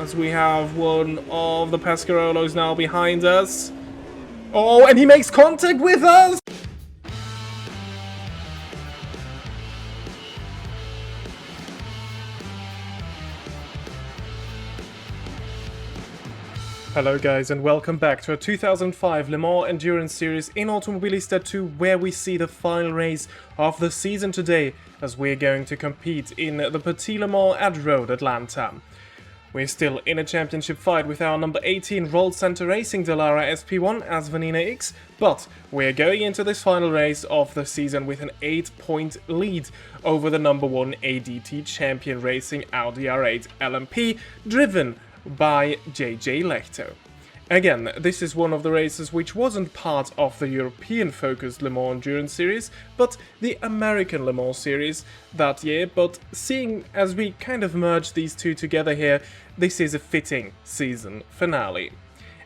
as we have one of the Pescarolos now behind us. Oh, and he makes contact with us! Hello guys, and welcome back to a 2005 Le Mans Endurance Series in Automobilista 2, where we see the final race of the season today, as we're going to compete in the Petit Le Mans at Road Atlanta. We're still in a championship fight with our number 18 Roll Center Racing Dallara SP1 as Vanina X, but we're going into this final race of the season with an 8-point lead over the number 1 ADT champion racing Audi R8 LMP, driven by JJ Lehto. Again, this is one of the races which wasn't part of the European-focused Le Mans Endurance Series, but the American Le Mans Series that year, but seeing as we kind of merge these two together here, this is a fitting season finale.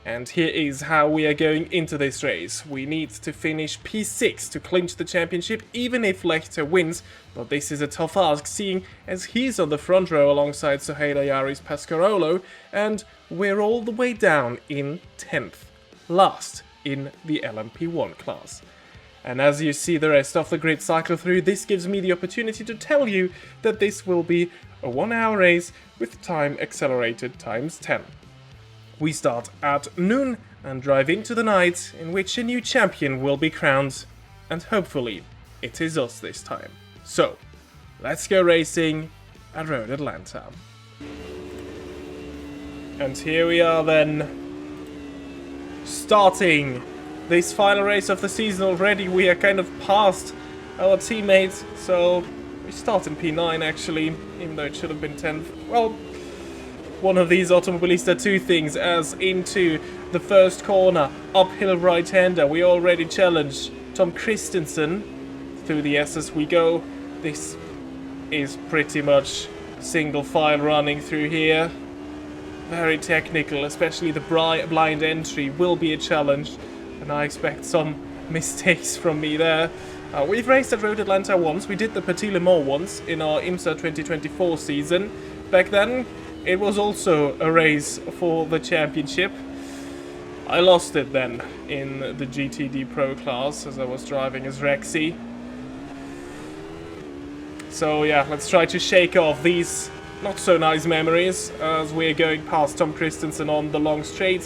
And here is how we are going into this race. We need to finish P6 to clinch the championship, even if Lehto wins, but this is a tough ask seeing as he's on the front row alongside Sohail Ayari's Pescarolo, and we're all the way down in 10th, last in the LMP1 class. And as you see the rest of the grid cycle through, this gives me the opportunity to tell you that this will be a 1-hour race with time accelerated times 10. We start at noon and drive into the night, in which a new champion will be crowned, and hopefully it is us this time. So, let's go racing at Road Atlanta. And here we are then, starting this final race of the season already. We are kind of past our teammates, so we start in P9 actually, even though it should have been 10th. Well, one of these Automobilista 2 things, as into the first corner, uphill right-hander, we already challenged Tom Christensen. Through the S's we go. This is pretty much single file running through here. Very technical, especially the blind entry will be a challenge, and I expect some mistakes from me there. We've raced at Road Atlanta once, we did the Petit Le Mans once in our IMSA 2024 season. Back then, it was also a race for the championship. I lost it then in the GTD Pro class as I was driving as Rexy. So yeah, let's try to shake off these not so nice memories as we're going past Tom Christensen on the long straight,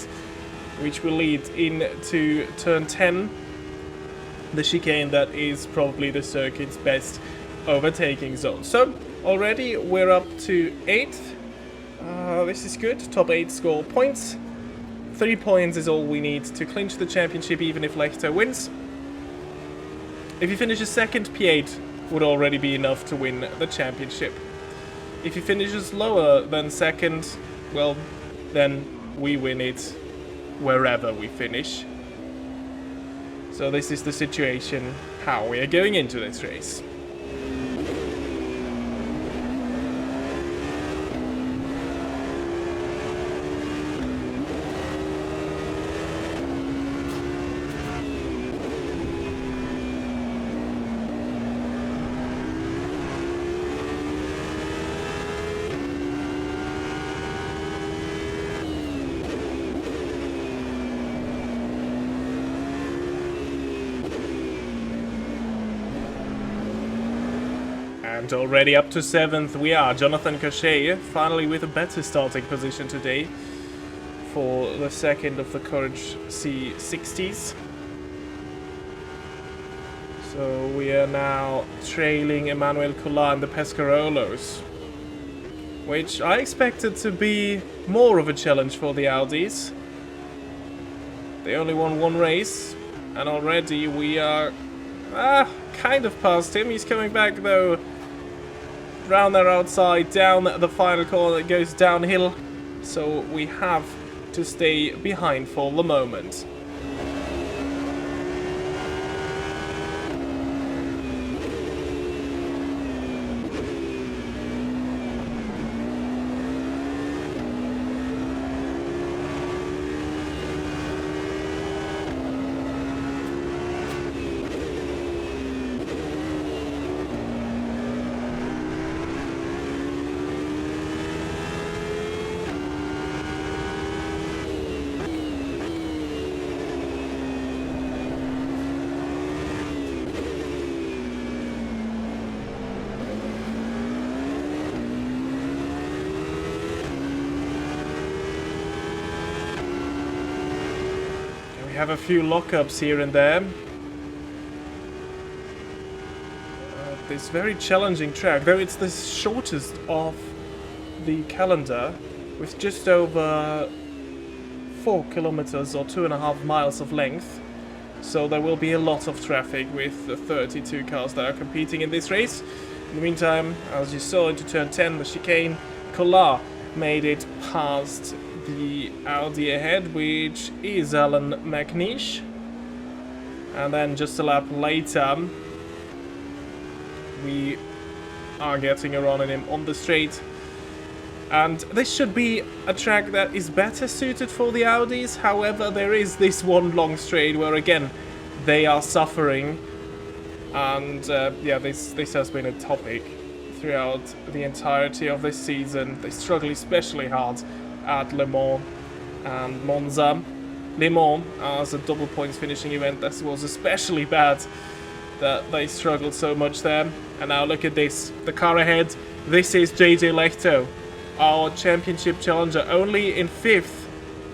which will lead into turn 10. The chicane that is probably the circuit's best overtaking zone. So already we're up to 8th. This is good. Top 8 score points. 3 points is all we need to clinch the championship, even if Lehto wins. If he finishes second, P8 would already be enough to win the championship. If he finishes lower than second, well, then we win it wherever we finish. So this is the situation, how we are going into this race. And already up to 7th we are. Jonathan Cochet, finally with a better starting position today for the second of the Courage C60s. So we are now trailing Emmanuel Collard and the Pescarolos, which I expected to be more of a challenge for the Audis. They only won one race, and already we are kind of past him. He's coming back though. Round there outside, down the final corner that goes downhill, so we have to stay behind for the moment. have a few lockups here and there. This very challenging track, though it's the shortest of the calendar, with just over 4 kilometers or 2.5 miles of length. So there will be a lot of traffic with the 32 cars that are competing in this race. In the meantime, as you saw into turn 10, the chicane, Collard made it past the Audi ahead, which is Alan McNeish. And then just a lap later, we are getting a run in him on the straight. And this should be a track that is better suited for the Audis. However, there is this one long straight where, again, they are suffering. And yeah, this has been a topic throughout the entirety of this season. They struggle especially hard at Le Mans and Monza. Le Mans, as a double points finishing event, this was especially bad that they struggled so much there. And now look at this, the car ahead. This is JJ Lehto, our championship challenger, only in 5th,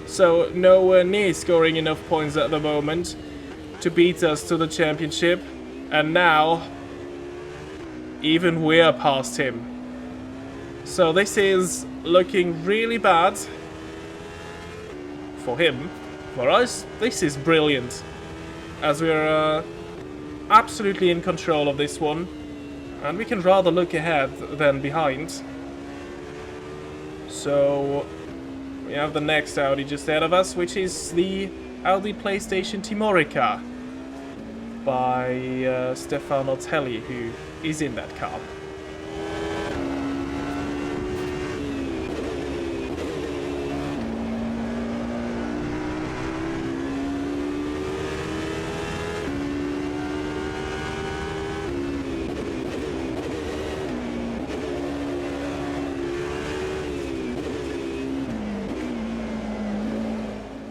so nowhere near scoring enough points at the moment to beat us to the championship. And now even we're past him, so this is looking really bad for him. For us, this is brilliant, as we're absolutely in control of this one, and we can rather look ahead than behind. So we have the next Audi just ahead of us, which is the Audi PlayStation Timorica by Stefano Telli, who is in that car.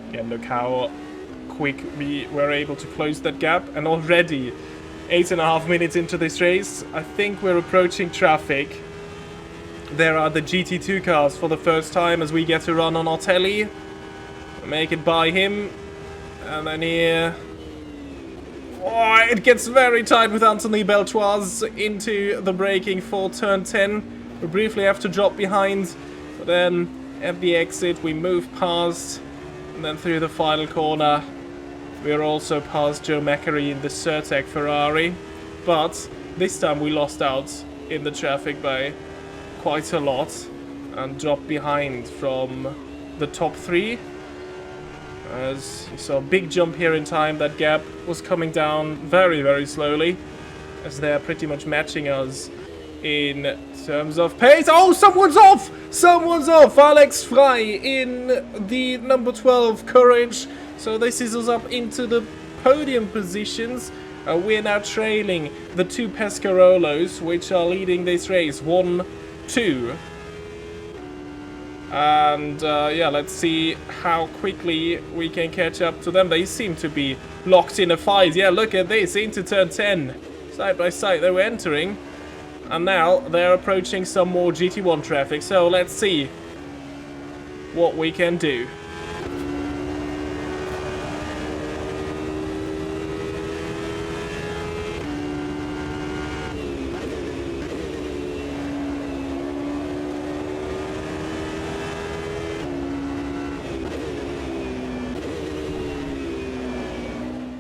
Again, look how quick we were able to close that gap, and already 8.5 minutes into this race, I think we're approaching traffic. There are the GT2 cars for the first time as we get a run on Ortelli. Make it by him, and then here, oh, it gets very tight with Anthony Beltoise into the braking for turn 10. We briefly have to drop behind, but then at the exit we move past, and then through the final corner we are also past Joe Macari in the Certec Ferrari. But this time we lost out in the traffic by quite a lot and dropped behind from the top 3. As you saw, a big jump here in time. That gap was coming down very, very slowly, as they're pretty much matching us in terms of pace. Oh, someone's off! Someone's off! Alex Frey in the number 12 Courage. So this is us up into the podium positions. We're now trailing the 2 Pescarolos, which are leading this race. 1, 2. And yeah, let's see how quickly we can catch up to them. They seem to be locked in a fight. Yeah, look at this, into turn 10. Side by side they were entering. And now they're approaching some more GT1 traffic. So let's see what we can do.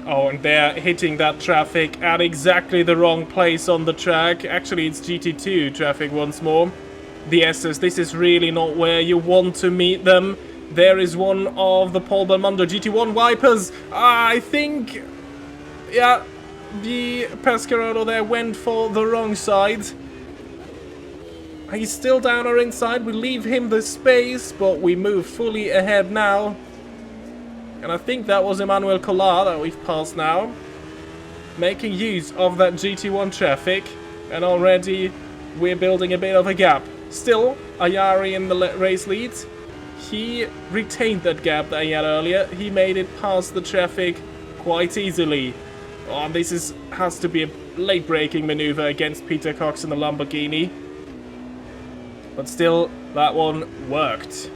Oh, and they're hitting that traffic at exactly the wrong place on the track. Actually, it's GT2 traffic once more. The S's, this is really not where you want to meet them. There is one of the Paul Belmondo GT1 wipers. I think, yeah, the Pescarolo there went for the wrong side. He's still down our inside. We leave him the space, but we move fully ahead now. And I think that was Emmanuel Collard that we've passed now, making use of that GT1 traffic, and already we're building a bit of a gap. Still, Ayari in the race lead. He retained that gap that he had earlier. He made it past the traffic quite easily. Oh, this has to be a late braking maneuver against Peter Cox in the Lamborghini. But still, that one worked.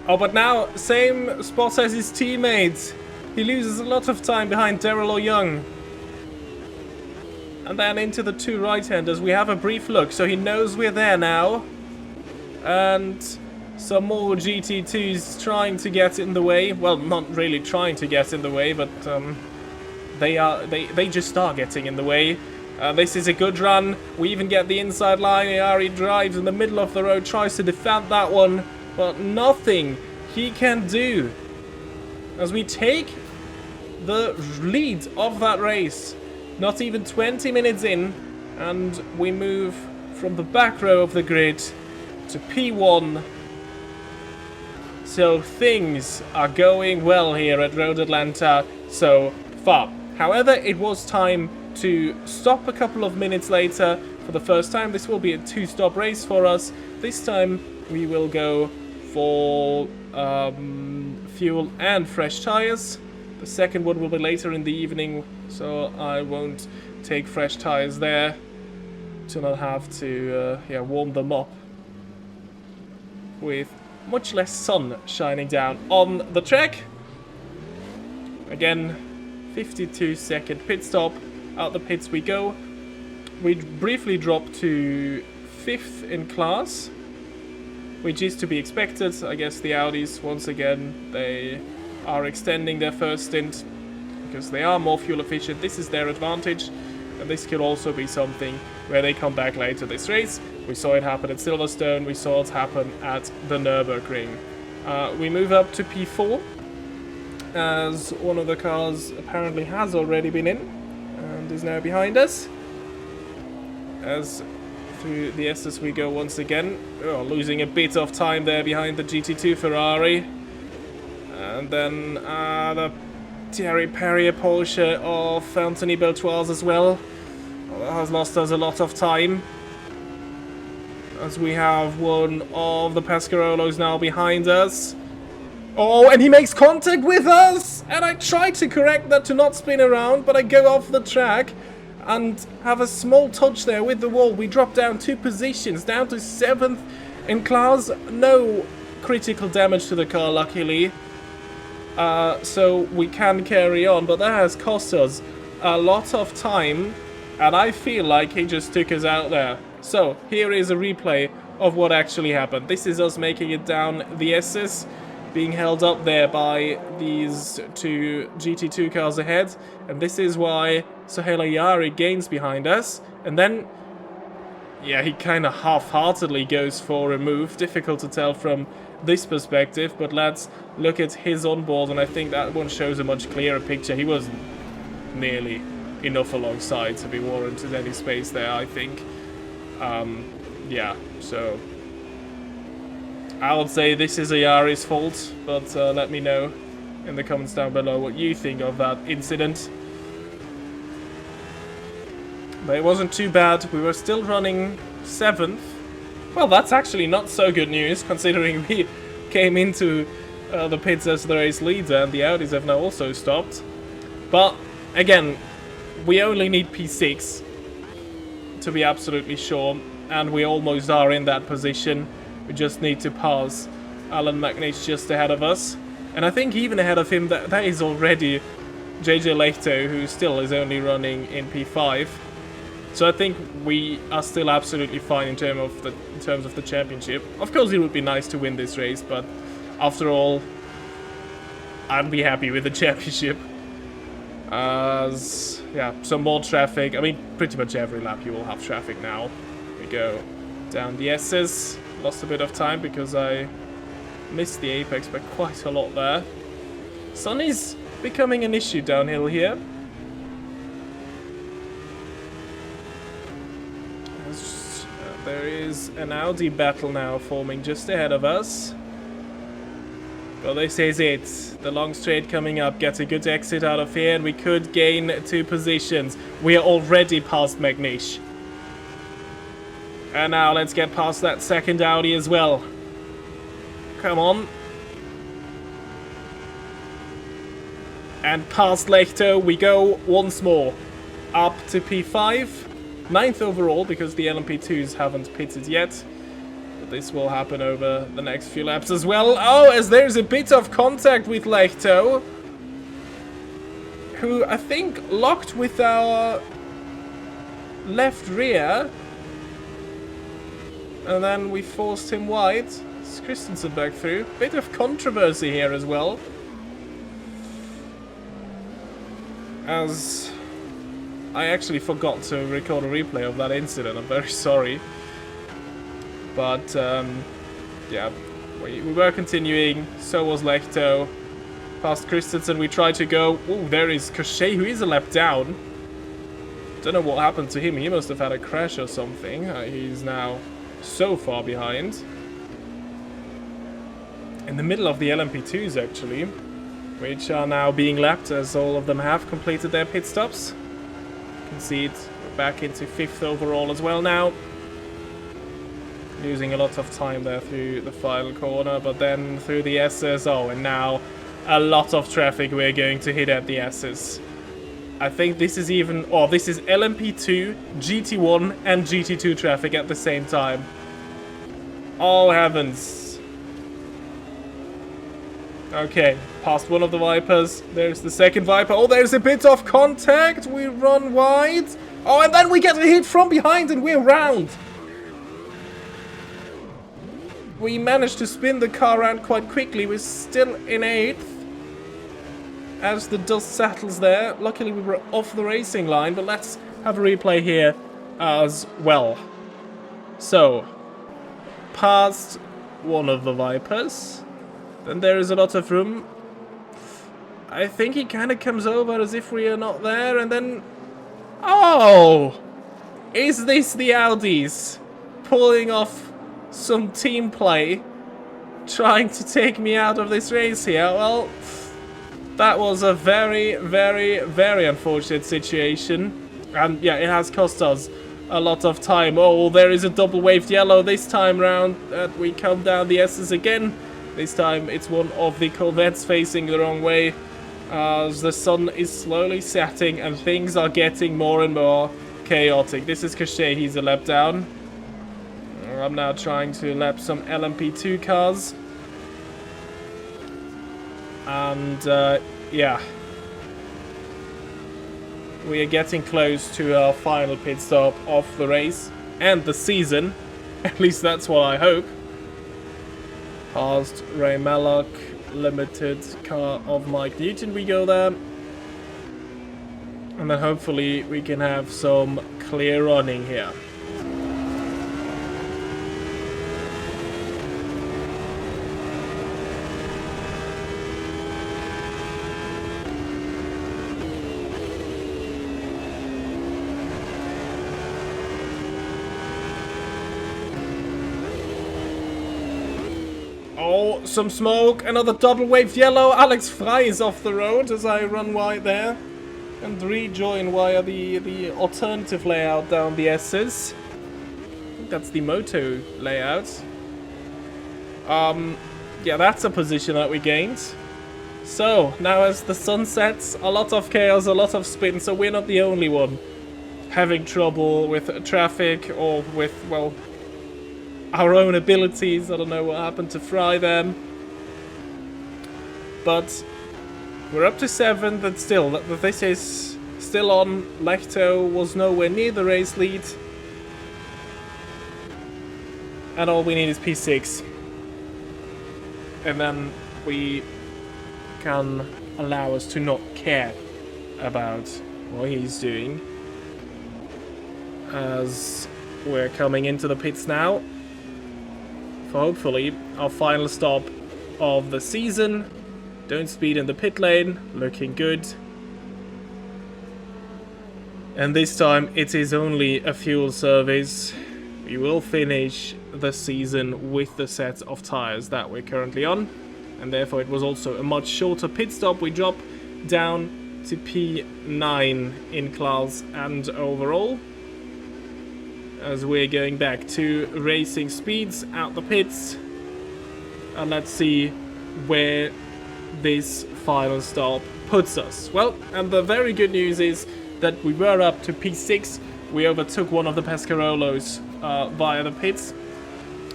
Oh, but now, same spot as his teammates. He loses a lot of time behind Daryl or Young. And then into the two right-handers. We have a brief look, so he knows we're there now. And some more GT2s trying to get in the way. Well, not really trying to get in the way, but they just are getting in the way. This is a good run. We even get the inside line. Ari drives in the middle of the road, tries to defend that one, but nothing he can do. As we take the lead of that race, not even 20 minutes in, and we move from the back row of the grid to P1. So things are going well here at Road Atlanta so far. However, it was time to stop a couple of minutes later for the first time. This will be a two-stop race for us. This time we will go for fuel and fresh tires. The second one will be later in the evening, so I won't take fresh tires there to not have to warm them up with much less sun shining down on the track. Again, 52-second pit stop. Out the pits we go. We briefly drop to 5th in class, which is to be expected. I guess the Audis, once again, they are extending their first stint because they are more fuel efficient. This is their advantage, and this could also be something where they come back later this race. We saw it happen at Silverstone, we saw it happen at the Nürburgring. We move up to P4, as one of the cars apparently has already been in and is now behind us. As through the S's we go once again. Oh, losing a bit of time there behind the GT2 Ferrari. And then the Thierry Perrier Porsche of Anthony Beltoise as well. That has lost us a lot of time. As we have one of the Pescarolos now behind us. Oh, and he makes contact with us! And I try to correct that to not spin around, but I go off the track and have a small touch there with the wall. We drop down 2 positions, down to 7th in class. No critical damage to the car, luckily. So we can carry on, but that has cost us a lot of time, and I feel like he just took us out there. So, here is a replay of what actually happened. This is us making it down the S's, being held up there by these 2 GT2 cars ahead, and this is why Sohail Ayari gains behind us, and then, yeah, he kind of half-heartedly goes for a move. Difficult to tell from this perspective, but let's look at his onboard, and I think that one shows a much clearer picture. He wasn't nearly enough alongside to be warranted any space there, I think. Yeah, so I would say this is Ayari's fault, but let me know in the comments down below what you think of that incident. But it wasn't too bad. We were still running 7th. Well, that's actually not so good news, considering we came into the pits as the race leader, and the Audis have now also stopped. But, again, we only need P6 to be absolutely sure, and we almost are in that position. We just need to pass Alan McNeish just ahead of us. And I think even ahead of him, that is already JJ Lehto, who still is only running in P5. So I think we are still absolutely fine in terms of the championship. Of course, it would be nice to win this race, but after all, I'd be happy with the championship. Yeah, some more traffic. I mean, pretty much every lap you will have traffic now. We go down the S's. Lost a bit of time because I missed the apex by quite a lot there. Sun is becoming an issue downhill here. There is an Audi battle now forming just ahead of us. Well, this is it. The long straight coming up. Get a good exit out of here, and we could gain 2 positions. We are already past McNeish. And now let's get past that second Audi as well. Come on. And past Lehto we go once more. Up to P5. 9th overall, because the LMP2s haven't pitted yet. But this will happen over the next few laps as well. Oh, as there's a bit of contact with Lehto, who I think locked with our left rear. And then we forced him wide. It's Christensen back through. Bit of controversy here as well. As I actually forgot to record a replay of that incident. I'm very sorry. But, yeah, we were continuing. So was Lehto. Past Christensen, we tried to go. Oh, there is Cochet, who is a lap down. Don't know what happened to him. He must have had a crash or something. He's now so far behind. In the middle of the LMP2s, actually. Which are now being lapped, as all of them have completed their pit stops. You can see it. We're back into 5th overall as well now. Losing a lot of time there through the final corner, but then through the S's. Oh, and now a lot of traffic we're going to hit at the S's. I think this is even... Oh, this is LMP2, GT1 and GT2 traffic at the same time. Oh, heavens. Okay, past one of the Vipers. There's the second Viper. Oh, there's a bit of contact. We run wide. Oh, and then we get a hit from behind and we're round. We managed to spin the car around quite quickly. We're still in 8th. As the dust settles there. Luckily we were off the racing line, but let's have a replay here as well. So, past one of the Vipers. Then there is a lot of room. I think he kind of comes over as if we are not there, and then... Oh! Is this the Audis pulling off some team play, trying to take me out of this race here? Well... That was a very, very, very unfortunate situation. And yeah, it has cost us a lot of time. Oh, there is a double waved yellow this time round. We come down the S's again. This time it's one of the Corvettes facing the wrong way. As the sun is slowly setting and things are getting more and more chaotic. This is Cochet, he's a lap down. I'm now trying to lap some LMP2 cars. And, yeah. We are getting close to our final pit stop of the race and the season. At least that's what I hope. Past Ray Mallock, limited car of Mike Newton, we go there. And then hopefully we can have some clear running here. Oh, some smoke, another double wave yellow. Alex Frey is off the road as I run wide there and rejoin via the alternative layout down the S's. I think that's the moto layout. Yeah, that's a position that we gained. So, now as the sun sets, a lot of chaos, a lot of spin, so we're not the only one having trouble with traffic or with, well, our own abilities. I don't know what happened to Fry them. But we're up to 7th, and still, this is still on. Lehto was nowhere near the race lead. And all we need is P6. And then we can allow us to not care about what he's doing. As we're coming into the pits now. For hopefully our final stop of the season. Don't speed in the pit lane, looking good. And this time it is only a fuel service. We will finish the season with the set of tires that we're currently on. And therefore it was also a much shorter pit stop. We drop down to P9 in class and overall. As we're going back to racing speeds out the pits. And let's see where this final stop puts us. Well, and the very good news is that we were up to P6. We overtook one of the Pescarolos via the pits.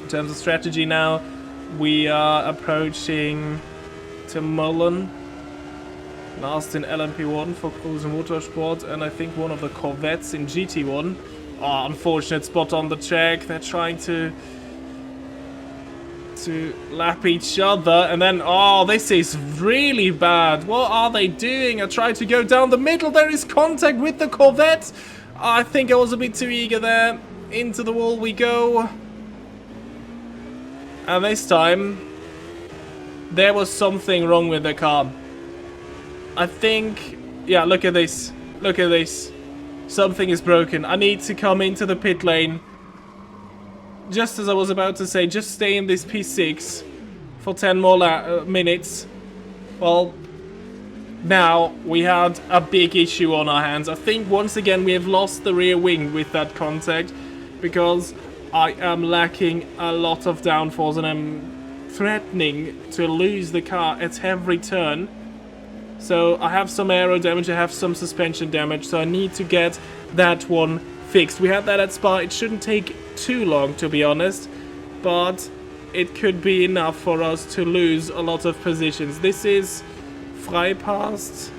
In terms of strategy now, we are approaching to Mullen. Last in LMP1 for Cruise Motorsport, and I think one of the Corvettes in GT1. Oh, unfortunate spot on the track. They're trying to lap each other, and then, oh, this is really bad. What are they doing? I tried to go down the middle. There is contact with the Corvette. I think I was a bit too eager there. Into the wall we go. And this time, there was something wrong with the car. I think, yeah, look at this. Look at this. Something is broken. I need to come into the pit lane. Just as I was about to say, just stay in this P6 for 10 more minutes. Well, now we had a big issue on our hands. I think once again we have lost the rear wing with that contact, because I am lacking a lot of downforce and I'm threatening to lose the car at every turn. So I have some aero damage, I have some suspension damage, so I need to get that one fixed. We had that at Spa. It shouldn't take too long, to be honest, but it could be enough for us to lose a lot of positions. This is Freipass.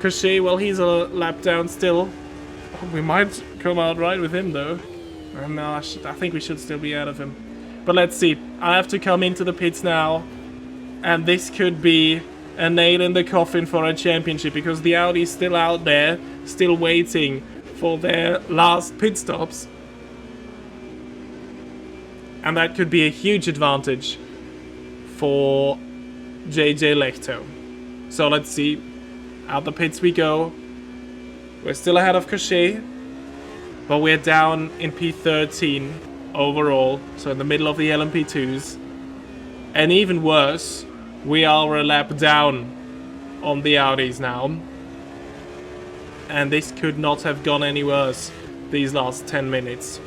Cochet, well, he's a lap down still. Oh, we might come out right with him, though. No, I think we should still be out of him. But let's see. I have to come into the pits now, and this could be a nail in the coffin for a championship, because the Audi is still out there, still waiting for their last pit stops. And that could be a huge advantage for JJ Lehto. So let's see. Out the pits we go. We're still ahead of Cochet, but we're down in P13 overall, so in the middle of the LMP2s. And even worse, we are a lap down on the Audis now. And this could not have gone any worse these last 10 minutes.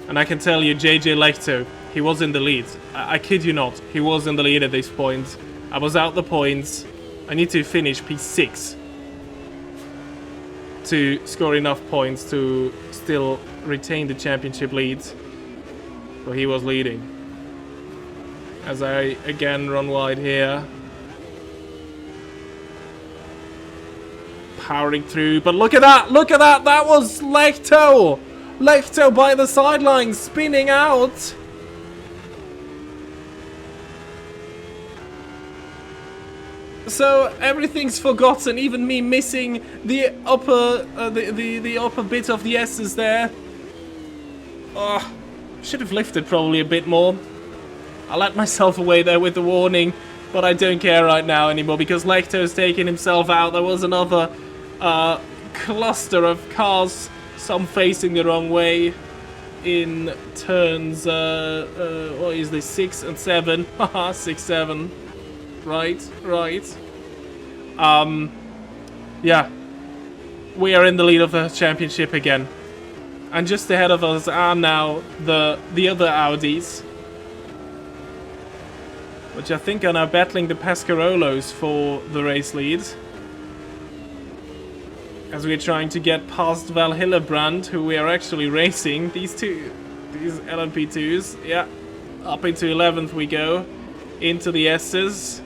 And I can tell you, JJ Lehto, he was in the lead. I kid you not, he was in the lead at this point. I was out the points. I need to finish P6 to score enough points to still retain the championship lead. But he was leading. As I again run wide here. Powering through, but look at that! Look at that! That was Lehto! Lehto by the sidelines, spinning out! So everything's forgotten, even me missing the upper the upper bit of the S's there. Oh, should have lifted probably a bit more. I let myself away there with the warning, but I don't care right now anymore because Lehto's taken himself out. There was another cluster of cars, some facing the wrong way in turns, what is this, 6 and 7? Haha, 6, 7. Right. Yeah. We are in the lead of the championship again. And just ahead of us are now the other Audis, which I think are now battling the Pescarolos for the race lead. As we're trying to get past Val Hillebrand, who we are actually racing. These LMP2s. Yeah. Up into 11th we go. Into the S's.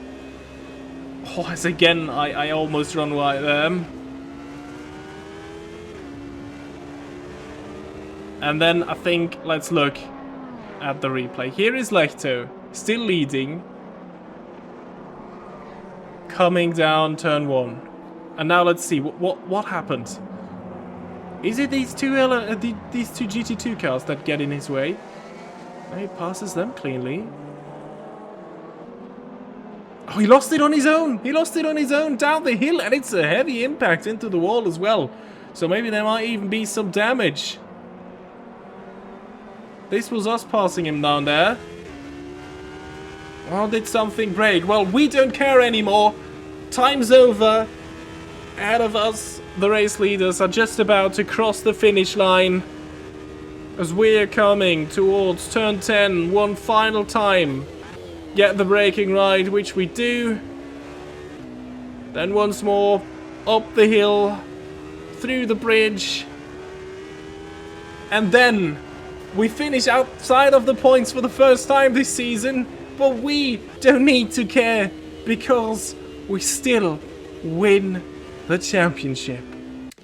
Oh, as again, I almost run wide there. And then I think, let's look at the replay. Here is Lehto, still leading. Coming down turn 1. And now let's see, what happened? Is it these two GT2 cars that get in his way? He passes them cleanly. Oh, he lost it on his own. He lost it on his own down the hill, and it's a heavy impact into the wall as well. So maybe there might even be some damage. This was us passing him down there. Oh, did something break? Well, we don't care anymore. Time's over. Ahead of us, the race leaders are just about to cross the finish line. As we're coming towards turn 10 one final time. Get the braking right, which we do. Then once more, up the hill, through the bridge. And then We finish outside of the points for the first time this season, but we don't need to care because we still win the championship.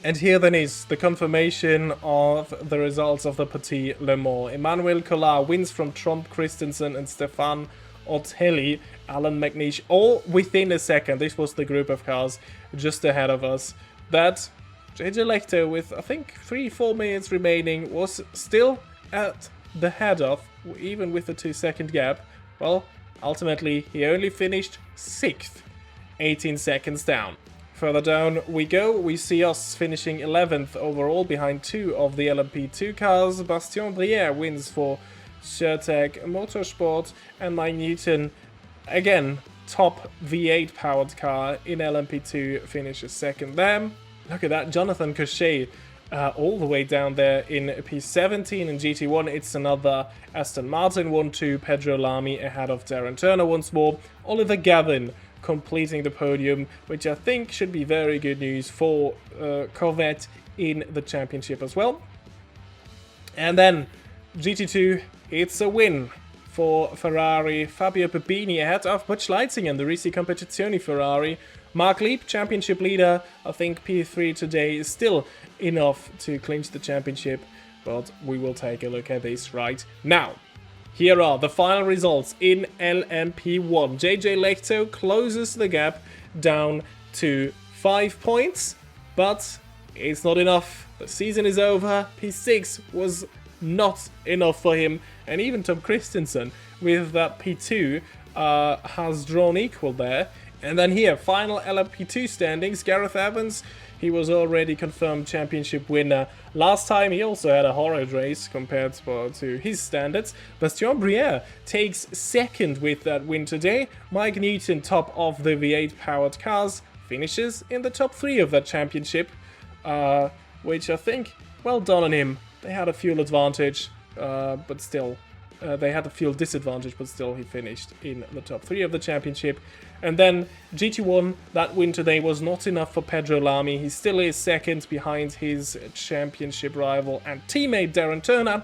And here then is the confirmation of the results of the Petit Le Mans. Emmanuel Collard wins from Trump Christensen and Stefan Ortelli, Alan McNeish, all within a second. This was the group of cars just ahead of us. That JJ Lehto, with I think 3-4 minutes remaining, was still at the head of, even with the 2-second gap. Well, ultimately he only finished 6th, 18 seconds down. Further down we go, we see us finishing 11th overall behind 2 of the LMP2 cars. Bastien Brière wins for Shertech Motorsport, and Mike Newton, again, top V8 powered car in LMP2, finishes 2nd there. Look at that, Jonathan Cochet all the way down there in P17. In GT1 it's another Aston Martin 1-2, Pedro Lamy ahead of Darren Turner once more. Oliver Gavin completing the podium, which I think should be very good news for Corvette in the championship as well. And then GT2, it's a win for Ferrari. Fabio Pepini ahead of Butch Leitzinger, the Risi Competizione Ferrari. Mark Lieb, championship leader. I think P3 today is still enough to clinch the championship, but we will take a look at this right now. Here are the final results in LMP1. JJ Lehto closes the gap down to 5 points, but it's not enough. The season is over. P6 was not enough for him, and even Tom Christensen with that P2 has drawn equal there. And then here, final LMP2 standings. Gareth Evans, he was already confirmed championship winner. Last time he also had a horrid race compared to his standards. Bastien Brière takes 2nd with that win today. Mike Newton, top of the V8 powered cars, finishes in the top 3 of that championship, which I think, well done on him. They had a fuel advantage, but still, they had a fuel disadvantage, but still he finished in the top 3 of the championship. And then GT1, that win today was not enough for Pedro Lamy. He still is 2nd behind his championship rival and teammate Darren Turner.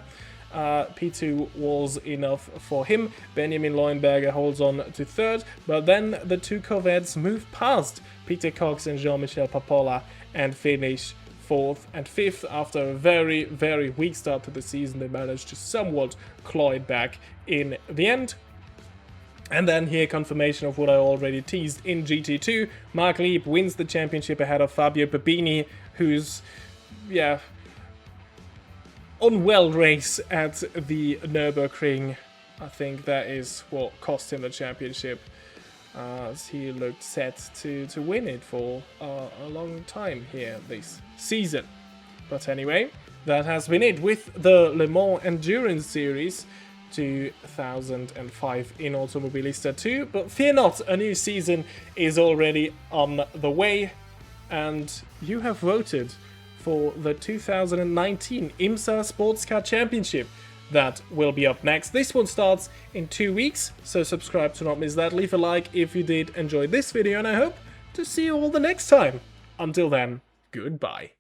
P2 was enough for him. Benjamin Leuenberger holds on to 3rd, but then the 2 Corvettes move past Peter Cox and Jean-Michel Papola and finish 4th and 5th. After a very, very weak start to the season, they managed to somewhat claw it back in the end. And then here, confirmation of what I already teased in GT2. Mark Lieb wins the championship ahead of Fabio Pepini, who's, yeah, unwell race at the Nürburgring. I think that is what cost him the championship, as he looked set to win it for a long time here this season. But anyway, that has been it with the Le Mans Endurance Series 2005 in Automobilista 2. But fear not, a new season is already on the way, and you have voted for the 2019 IMSA Sports Car Championship that will be up next. This one starts in 2 weeks, so subscribe to not miss that. Leave a like if you did enjoy this video, and I hope to see you all the next time. Until then, goodbye.